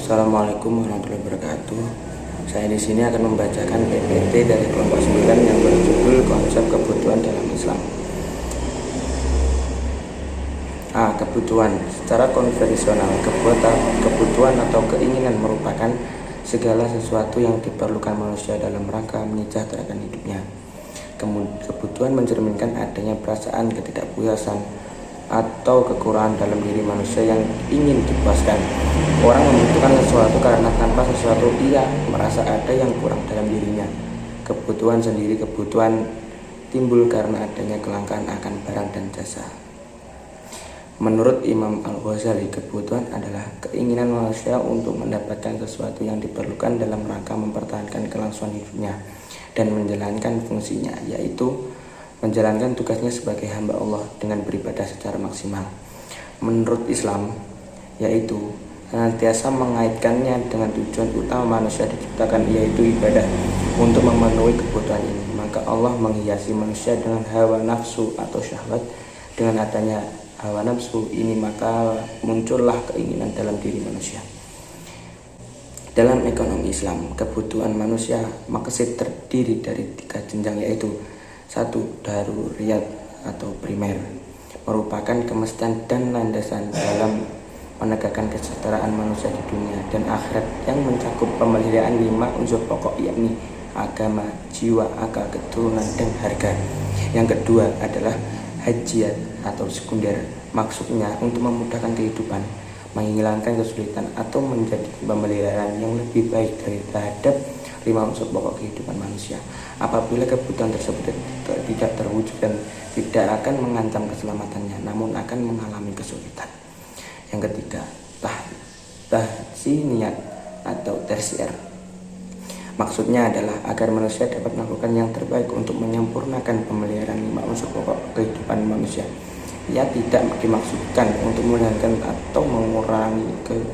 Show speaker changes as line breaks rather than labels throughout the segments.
Assalamualaikum warahmatullahi wabarakatuh. Saya di sini akan membacakan PPT dari kelompok 9 yang berjudul Konsep Kebutuhan dalam Islam. Kebutuhan. Secara konvensional, kebutuhan atau keinginan merupakan segala sesuatu yang diperlukan manusia dalam rangka menyejahterakan hidupnya. Kebutuhan mencerminkan adanya perasaan ketidakpuasan atau kekurangan dalam diri manusia yang ingin dipuaskan. Orang membutuhkan sesuatu karena tanpa sesuatu ia merasa ada yang kurang dalam dirinya. Kebutuhan timbul karena adanya kelangkaan akan barang dan jasa. Menurut Imam Al-Ghazali, kebutuhan adalah keinginan manusia untuk mendapatkan sesuatu yang diperlukan dalam rangka mempertahankan kelangsungan hidupnya dan menjalankan fungsinya, yaitu menjalankan tugasnya sebagai hamba Allah dengan beribadah secara maksimal. Menurut Islam, yaitu senantiasa mengaitkannya dengan tujuan utama manusia diciptakan, yaitu ibadah untuk memenuhi kebutuhan ini. Maka Allah menghiasi manusia dengan hawa nafsu atau syahwat. Dengan adanya hawa nafsu ini maka muncullah keinginan dalam diri manusia. Dalam ekonomi Islam, kebutuhan manusia maksud terdiri dari 3 jenjang, yaitu 1. Daruriyat atau primer, merupakan kemestian dan landasan dalam menegakkan kesejahteraan manusia di dunia dan akhirat yang mencakup pemeliharaan 5 unsur pokok, yakni agama, jiwa, akal, keturunan, dan harga. Yang kedua adalah hajiyat atau sekunder, maksudnya untuk memudahkan kehidupan, menghilangkan kesulitan atau menjadi pemeliharaan yang lebih baik terhadap 5 unsur pokok kehidupan manusia. Apabila kebutuhan tersebut tidak terwujud dan tidak akan mengancam keselamatannya, namun akan mengalami kesulitan. Yang ketiga, tahsiniyat atau tersier, maksudnya adalah agar manusia dapat melakukan yang terbaik untuk menyempurnakan pemeliharaan 5 unsur pokok kehidupan manusia. Ia tidak dimaksudkan untuk menghilangkan atau mengurangi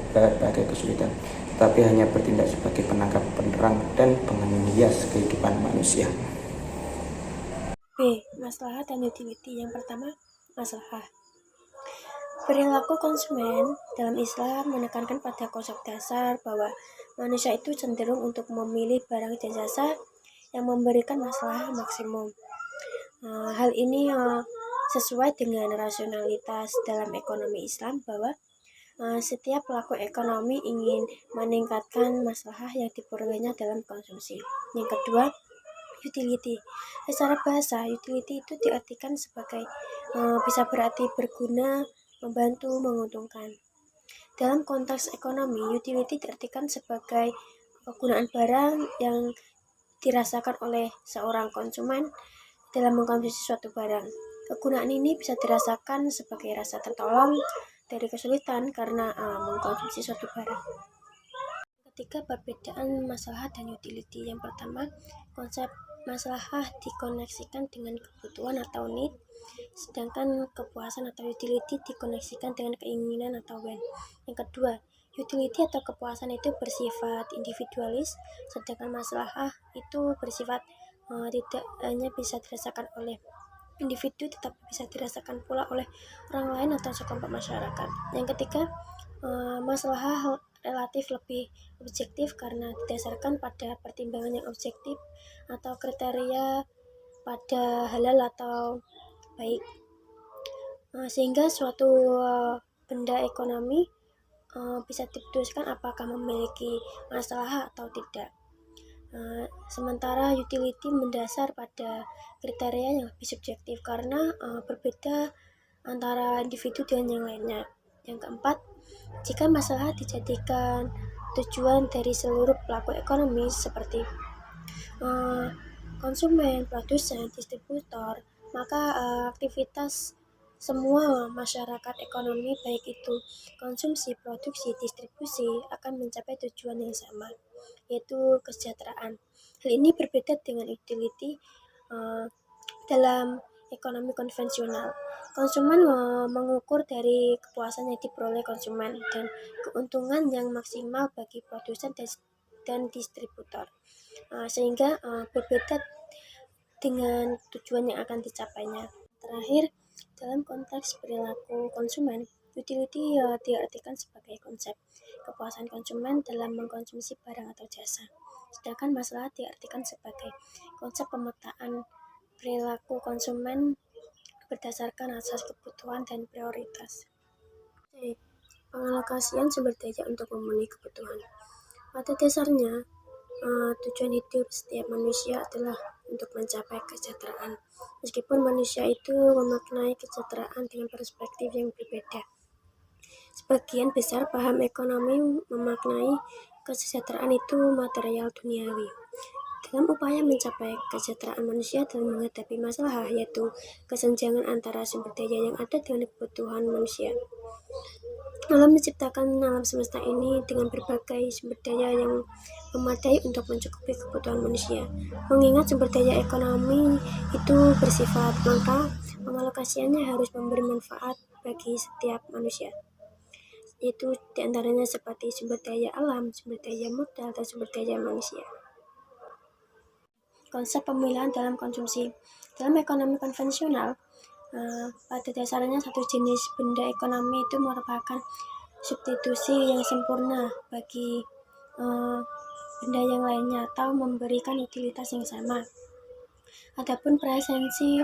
berbagai kesulitan, tetapi hanya bertindak sebagai penangkap, penerang, dan penghias kehidupan manusia.
B. Maslahah dan utility. Yang pertama, maslahah. Perilaku konsumen dalam Islam menekankan pada konsep dasar bahwa manusia itu cenderung untuk memilih barang dan jasa yang memberikan maslahah maksimum. Hal ini sesuai dengan rasionalitas dalam ekonomi Islam bahwa setiap pelaku ekonomi ingin meningkatkan maslahah yang diperolehnya dalam konsumsi. Yang kedua, utility. Secara bahasa, utility itu diartikan sebagai bisa berarti berguna, membantu, menguntungkan. Dalam konteks ekonomi, utility diartikan sebagai kegunaan barang yang dirasakan oleh seorang konsumen dalam mengkonsumsi suatu barang. Kegunaan ini bisa dirasakan sebagai rasa tertolong dari kesulitan karena mengkonsumsi suatu barang. Ketiga, perbedaan maslahah dan utility. Yang pertama, konsep maslahah dikoneksikan dengan kebutuhan atau need, sedangkan kepuasan atau utility dikoneksikan dengan keinginan atau want. Yang kedua, utility atau kepuasan itu bersifat individualis, sedangkan maslahah itu bersifat tidak hanya bisa dirasakan oleh individu tetapi bisa dirasakan pula oleh orang lain atau sekelompok masyarakat. Yang ketiga, maslahah relatif lebih objektif karena didasarkan pada pertimbangan yang objektif atau kriteria pada halal atau baik, sehingga suatu benda ekonomi bisa diputuskan apakah memiliki masalah atau tidak. Sementara utility mendasar pada kriteria yang lebih subjektif karena berbeda antara individu dengan yang lainnya. Yang keempat, jika masalah dijadikan tujuan dari seluruh pelaku ekonomi seperti konsumen, produsen, distributor, maka aktivitas semua masyarakat ekonomi baik itu konsumsi, produksi, distribusi akan mencapai tujuan yang sama, yaitu kesejahteraan. Hal ini berbeda dengan utility dalam ekonomi konvensional. Konsumen mengukur dari kepuasan yang diperoleh konsumen dan keuntungan yang maksimal bagi produsen dan distributor, sehingga berbeda dengan tujuan yang akan dicapainya. Terakhir, dalam konteks perilaku konsumen, Utility diartikan sebagai konsep kepuasan konsumen dalam mengkonsumsi barang atau jasa. Sedangkan masalah diartikan sebagai konsep pemetaan perilaku konsumen berdasarkan asas kebutuhan dan prioritas. Pengalokasian sumber daya untuk memenuhi kebutuhan. Pada dasarnya, tujuan hidup setiap manusia adalah untuk mencapai kesejahteraan. Meskipun manusia itu memaknai kesejahteraan dengan perspektif yang berbeda. Sebagian besar paham ekonomi memaknai kesejahteraan itu material duniawi. Dalam upaya mencapai kesejahteraan manusia dalam menghadapi masalah, yaitu kesenjangan antara sumber daya yang ada dengan kebutuhan manusia. Allah menciptakan alam semesta ini dengan berbagai sumber daya yang memadai untuk mencukupi kebutuhan manusia. Mengingat sumber daya ekonomi itu bersifat langka, pengalokasiannya harus memberi manfaat bagi setiap manusia, yaitu diantaranya seperti sumber daya alam, sumber daya modal, dan sumber daya manusia. Konsep pemilihan dalam konsumsi. Dalam ekonomi konvensional, pada dasarnya satu jenis benda ekonomi itu merupakan substitusi yang sempurna bagi benda yang lainnya atau memberikan utilitas yang sama. Adapun presensi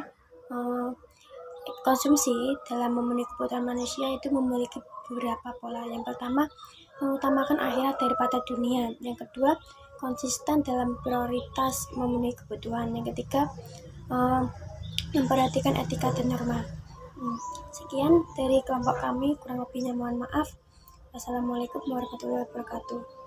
konsumsi dalam memenuhi kebutuhan manusia itu memiliki beberapa pola. Yang pertama, mengutamakan akhirat daripada dunia. Yang kedua, konsisten dalam prioritas memenuhi kebutuhan. Yang ketiga, memperhatikan etika dan norma. Sekian dari kelompok kami, kurang lebihnya mohon maaf. Wassalamualaikum warahmatullahi wabarakatuh.